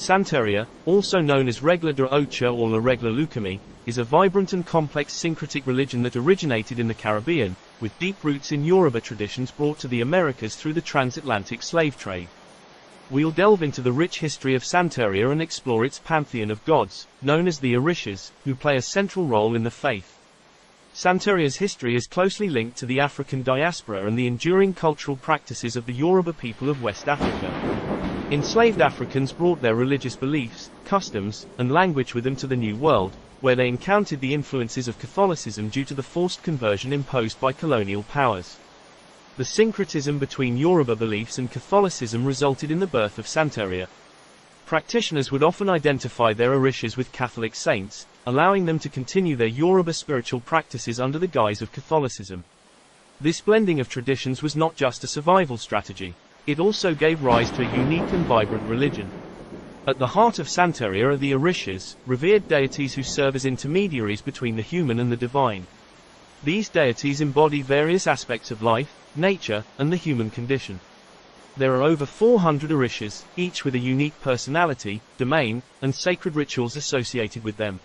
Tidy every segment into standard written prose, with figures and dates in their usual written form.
Santeria, also known as Regla de Ocha or La Regla Lucami, is a vibrant and complex syncretic religion that originated in the Caribbean, with deep roots in Yoruba traditions brought to the Americas through the transatlantic slave trade. We'll delve into the rich history of Santeria and explore its pantheon of gods, known as the Orishas, who play a central role in the faith. Santeria's history is closely linked to the African diaspora and the enduring cultural practices of the Yoruba people of West Africa. Enslaved Africans brought their religious beliefs, customs, and language with them to the New World, where they encountered the influences of Catholicism due to the forced conversion imposed by colonial powers. The syncretism between Yoruba beliefs and Catholicism resulted in the birth of Santeria. Practitioners would often identify their Orishas with Catholic saints, allowing them to continue their Yoruba spiritual practices under the guise of Catholicism. This blending of traditions was not just a survival strategy, it also gave rise to a unique and vibrant religion. At the heart of Santeria are the Orishas, revered deities who serve as intermediaries between the human and the divine. These deities embody various aspects of life, nature, and the human condition. There are over 400 Orishas, each with a unique personality, domain, and sacred rituals associated with them.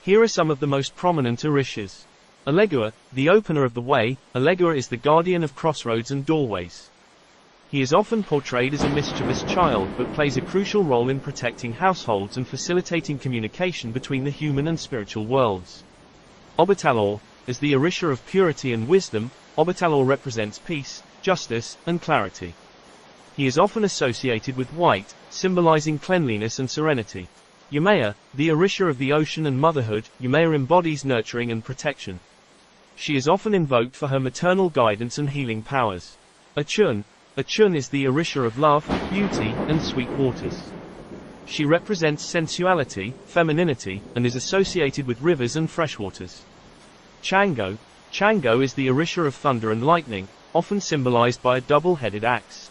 Here are some of the most prominent Orishas. Elegua, the opener of the way. Elegua is the guardian of crossroads and doorways. He is often portrayed as a mischievous child but plays a crucial role in protecting households and facilitating communication between the human and spiritual worlds. Obatalor, as the Orisha of purity and wisdom, Obatalor represents peace, justice, and clarity. He is often associated with white, symbolizing cleanliness and serenity. Yumea, the Orisha of the ocean and motherhood, Yumea embodies nurturing and protection. She is often invoked for her maternal guidance and healing powers. Achun is the Orisha of love, beauty, and sweet waters. She represents sensuality, femininity, and is associated with rivers and freshwaters. Chango is the Orisha of thunder and lightning, often symbolized by a double-headed axe.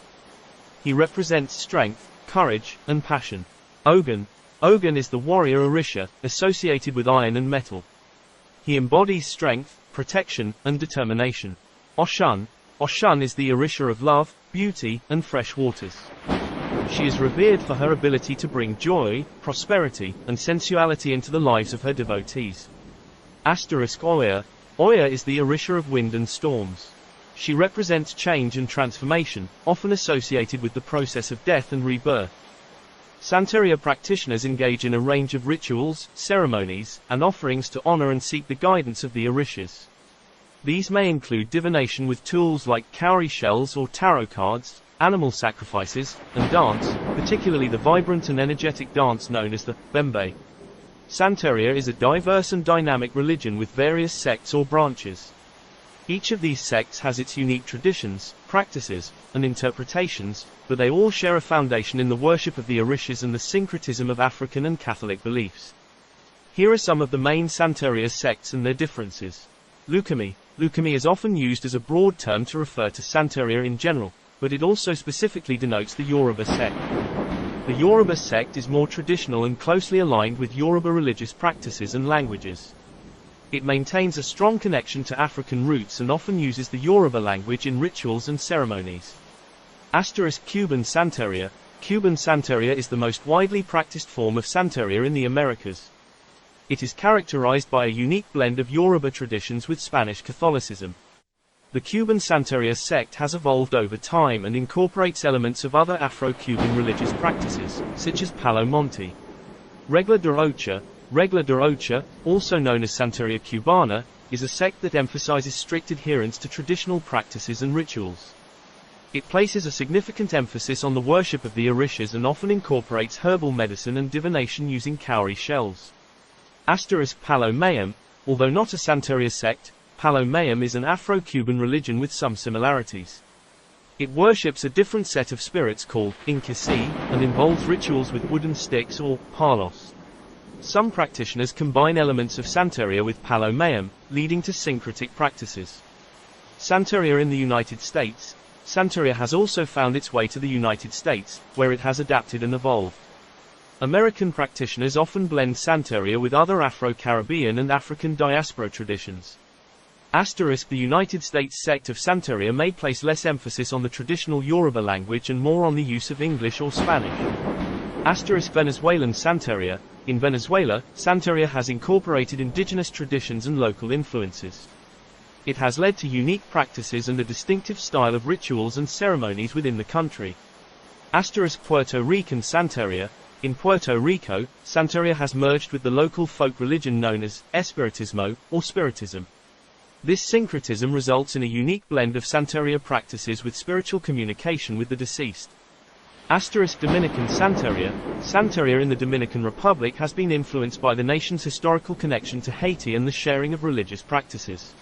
He represents strength, courage, and passion. Ogun is the warrior Orisha, associated with iron and metal. He embodies strength, protection, and determination. Oshun is the Orisha of love, beauty, and fresh waters. She is revered for her ability to bring joy, prosperity, and sensuality into the lives of her devotees. Oya is the Orisha of wind and storms. She represents change and transformation, often associated with the process of death and rebirth. Santeria practitioners engage in a range of rituals, ceremonies, and offerings to honor and seek the guidance of the Orishas. These may include divination with tools like cowrie shells or tarot cards, animal sacrifices, and dance, particularly the vibrant and energetic dance known as the Bembe. Santeria is a diverse and dynamic religion with various sects or branches. Each of these sects has its unique traditions, practices, and interpretations, but they all share a foundation in the worship of the Orishas and the syncretism of African and Catholic beliefs. Here are some of the main Santeria sects and their differences. Lucami is often used as a broad term to refer to Santeria in general, but it also specifically denotes the Yoruba sect. The Yoruba sect is more traditional and closely aligned with Yoruba religious practices and languages. It maintains a strong connection to African roots and often uses the Yoruba language in rituals and ceremonies. Cuban Santeria is the most widely practiced form of Santeria in the Americas. It is characterized by a unique blend of Yoruba traditions with Spanish Catholicism. The Cuban Santeria sect has evolved over time and incorporates elements of other Afro-Cuban religious practices, such as Palo Monte. Regla de Ocha, also known as Santeria Cubana, is a sect that emphasizes strict adherence to traditional practices and rituals. It places a significant emphasis on the worship of the Orishas and often incorporates herbal medicine and divination using cowrie shells. Palo Mayom, although not a Santeria sect, Palo Mayom is an Afro-Cuban religion with some similarities. It worships a different set of spirits called Inkasi, and involves rituals with wooden sticks or palos. Some practitioners combine elements of Santeria with Palo Mayom, leading to syncretic practices. Santeria in the United States. Santeria has also found its way to the United States, where it has adapted and evolved. American practitioners often blend Santeria with other Afro-Caribbean and African diaspora traditions. The United States sect of Santeria may place less emphasis on the traditional Yoruba language and more on the use of English or Spanish. Venezuelan Santeria. In Venezuela, Santeria has incorporated indigenous traditions and local influences. It has led to unique practices and a distinctive style of rituals and ceremonies within the country. Puerto Rican Santeria. In Puerto Rico, Santeria has merged with the local folk religion known as Espiritismo, or Spiritism. This syncretism results in a unique blend of Santeria practices with spiritual communication with the deceased. Dominican Santeria. Santeria in the Dominican Republic has been influenced by the nation's historical connection to Haiti and the sharing of religious practices.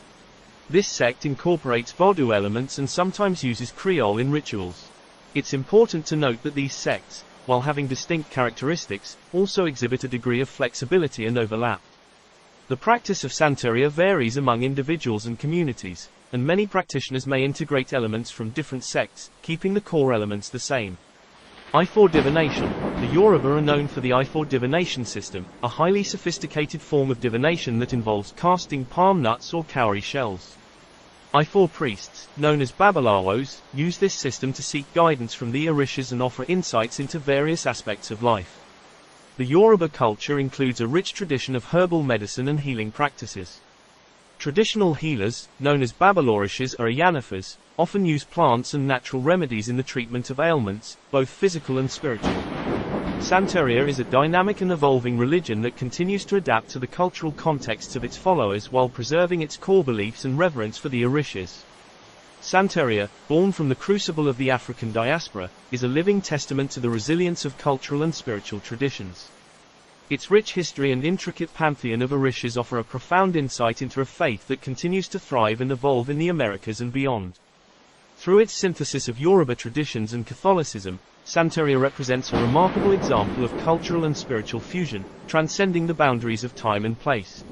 This sect incorporates Vodou elements and sometimes uses Creole in rituals. It's important to note that these sects, while having distinct characteristics, also exhibit a degree of flexibility and overlap. The practice of Santeria varies among individuals and communities, and many practitioners may integrate elements from different sects, keeping the core elements the same. Ifor divination. The Yoruba are known for the Ifor divination system, a highly sophisticated form of divination that involves casting palm nuts or cowrie shells. Ifor priests, known as Babalawos, use this system to seek guidance from the Orishas and offer insights into various aspects of life. The Yoruba culture includes a rich tradition of herbal medicine and healing practices. Traditional healers, known as Babalorishas or Ayanafas, often use plants and natural remedies in the treatment of ailments, both physical and spiritual. Santeria is a dynamic and evolving religion that continues to adapt to the cultural contexts of its followers while preserving its core beliefs and reverence for the Orishas. Santeria, born from the crucible of the African diaspora, is a living testament to the resilience of cultural and spiritual traditions. Its rich history and intricate pantheon of Orishas offer a profound insight into a faith that continues to thrive and evolve in the Americas and beyond. Through its synthesis of Yoruba traditions and Catholicism, Santeria represents a remarkable example of cultural and spiritual fusion, transcending the boundaries of time and place.